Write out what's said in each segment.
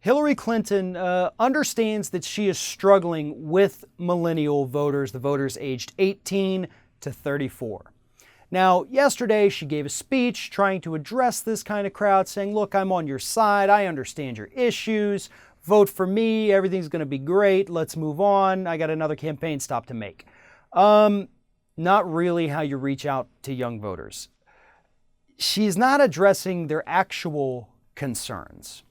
Hillary Clinton understands that she is struggling with millennial voters, the voters aged 18 to 34. Now, yesterday she gave a speech trying to address this kind of crowd, saying, look, I'm on your side. I understand your issues. Vote for me. Everything's going to be great. Let's move on. I got another campaign stop to make. Not really how you reach out to young voters. She's not addressing their actual concerns.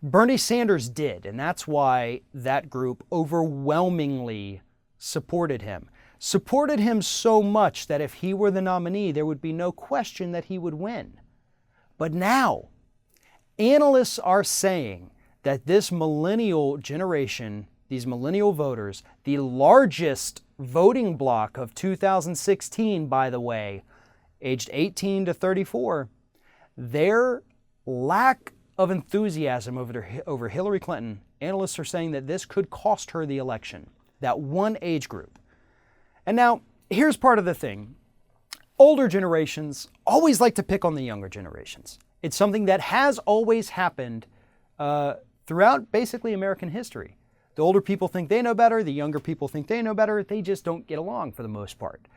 Bernie Sanders did, and that's why that group overwhelmingly supported him. Supported him so much that if he were the nominee, there would be no question that he would win. But now, analysts are saying that this millennial generation, these millennial voters, the largest voting bloc of 2016, by the way, aged 18 to 34, their lack of enthusiasm over Hillary Clinton, analysts are saying that this could cost her the election, that one age group. And now, here's part of the thing. Older generations always like to pick on the younger generations. It's something that has always happened throughout basically American history. The older people think they know better, the younger people think they know better, they just don't get along for the most part.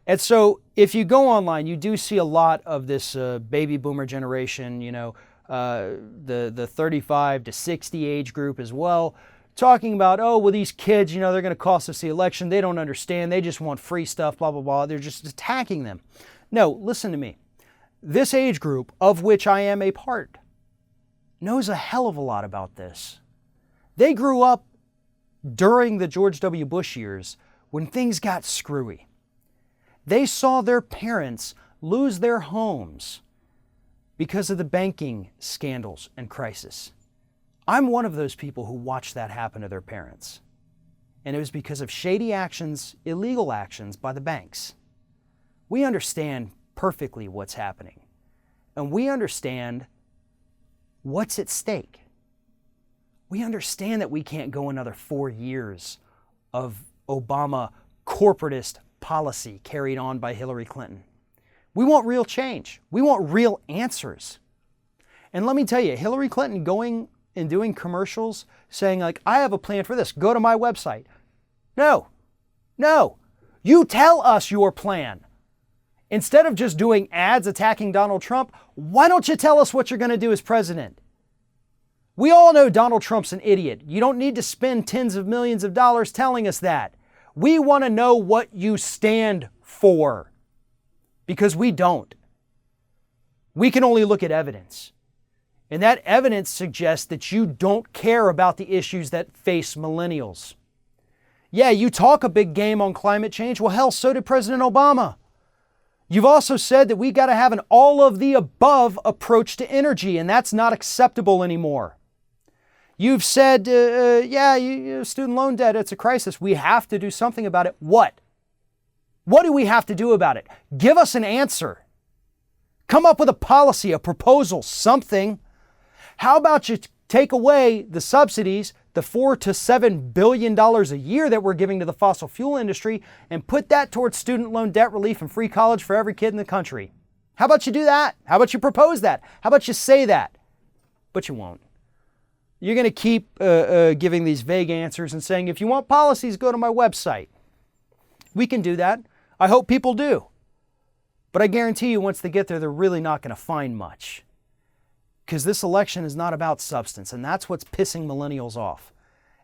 And so if you go online, you do see a lot of this baby boomer generation, the 35 to 60 age group as well, talking about, oh, well, these kids, they're going to cost us the election. They don't understand. They just want free stuff, blah, blah, blah. They're just attacking them. No, listen to me. This age group, of which I am a part, knows a hell of a lot about this. They grew up during the George W. Bush years when things got screwy. They saw their parents lose their homes because of the banking scandals and crisis. I'm one of those people who watched that happen to their parents. And it was because of shady actions, illegal actions by the banks. We understand perfectly what's happening. And we understand what's at stake. We understand that we can't go another 4 years of Obama corporatist policy carried on by Hillary Clinton. We want real change. We want real answers. And let me tell you, Hillary Clinton going and doing commercials saying like, I have a plan for this, go to my website. No, you tell us your plan. Instead of just doing ads attacking Donald Trump, why don't you tell us what you're going to do as president? We all know Donald Trump's an idiot. You don't need to spend tens of millions of dollars telling us that. We want to know what you stand for, because we don't. We can only look at evidence. And that evidence suggests that you don't care about the issues that face millennials. Yeah, you talk a big game on climate change. Well, hell, so did President Obama. You've also said that we got to have an all-of-the-above approach to energy, and that's not acceptable anymore. You've said, student loan debt, it's a crisis. We have to do something about it. What? What do we have to do about it? Give us an answer. Come up with a policy, a proposal, something. How about you take away the subsidies, the $4 to $7 billion a year that we're giving to the fossil fuel industry, and put that towards student loan debt relief and free college for every kid in the country? How about you do that? How about you propose that? How about you say that? But you won't. You're going to keep giving these vague answers and saying, if you want policies, go to my website. We can do that. I hope people do. But I guarantee you, once they get there, they're really not going to find much. Because this election is not about substance, and that's what's pissing millennials off.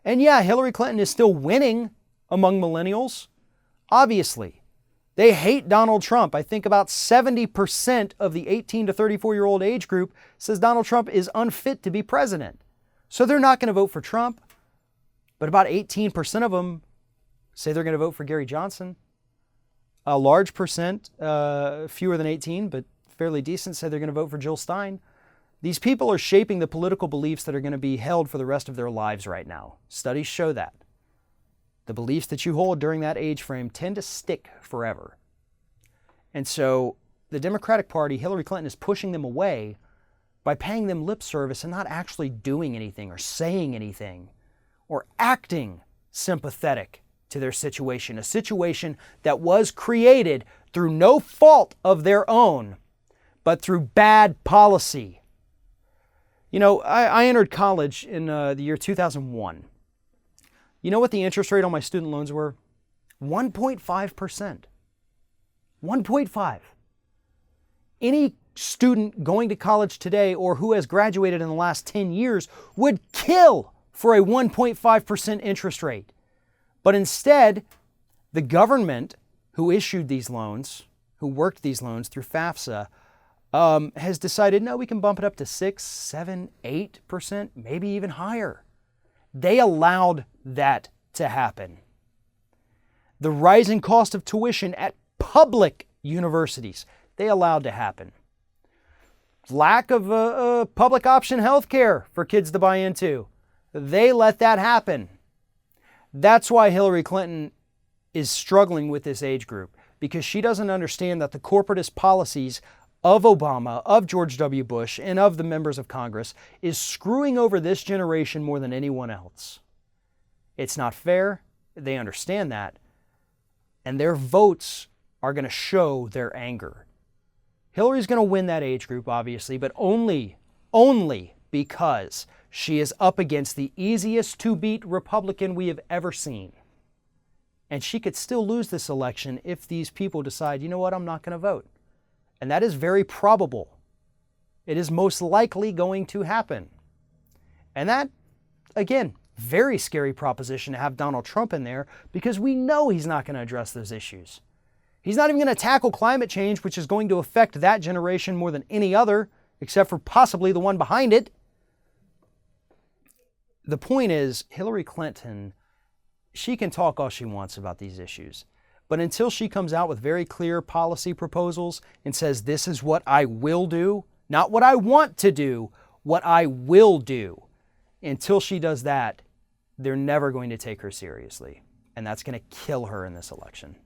And yeah, Hillary Clinton is still winning among millennials. Obviously. They hate Donald Trump. I think about 70% of the 18 to 34-year-old age group says Donald Trump is unfit to be president. So they're not going to vote for Trump. But about 18% of them say they're going to vote for Gary Johnson. A large percent, fewer than 18, but fairly decent, say they're going to vote for Jill Stein. These people are shaping the political beliefs that are going to be held for the rest of their lives right now. Studies show that. The beliefs that you hold during that age frame tend to stick forever. And so the Democratic Party, Hillary Clinton, is pushing them away by paying them lip service and not actually doing anything or saying anything or acting sympathetic to their situation, a situation that was created through no fault of their own, but through bad policy. You know, I entered college in the year 2001. You know what the interest rate on my student loans were? 1.5%. 1.5. Any student going to college today or who has graduated in the last 10 years would kill for a 1.5% interest rate. But instead, the government who issued these loans, who worked these loans through FAFSA, has decided, no, we can bump it up to 6, 7, 8%, maybe even higher. They allowed that to happen. The rising cost of tuition at public universities, they allowed to happen. Lack of public option health care for kids to buy into, they let that happen. That's why Hillary Clinton is struggling with this age group, because she doesn't understand that the corporatist policies of Obama, of George W. Bush, and of the members of Congress is screwing over this generation more than anyone else. It's not fair. They understand that. And their votes are going to show their anger. Hillary's going to win that age group, obviously, but only because she is up against the easiest to beat Republican we have ever seen. And she could still lose this election if these people decide, you know what, I'm not going to vote. And that is very probable. It is most likely going to happen. And that, again, very scary proposition to have Donald Trump in there, because we know he's not going to address those issues. He's not even going to tackle climate change, which is going to affect that generation more than any other, except for possibly the one behind it. The point is, Hillary Clinton, she can talk all she wants about these issues. But until she comes out with very clear policy proposals and says, this is what I will do, not what I want to do, what I will do, until she does that, they're never going to take her seriously. And that's going to kill her in this election.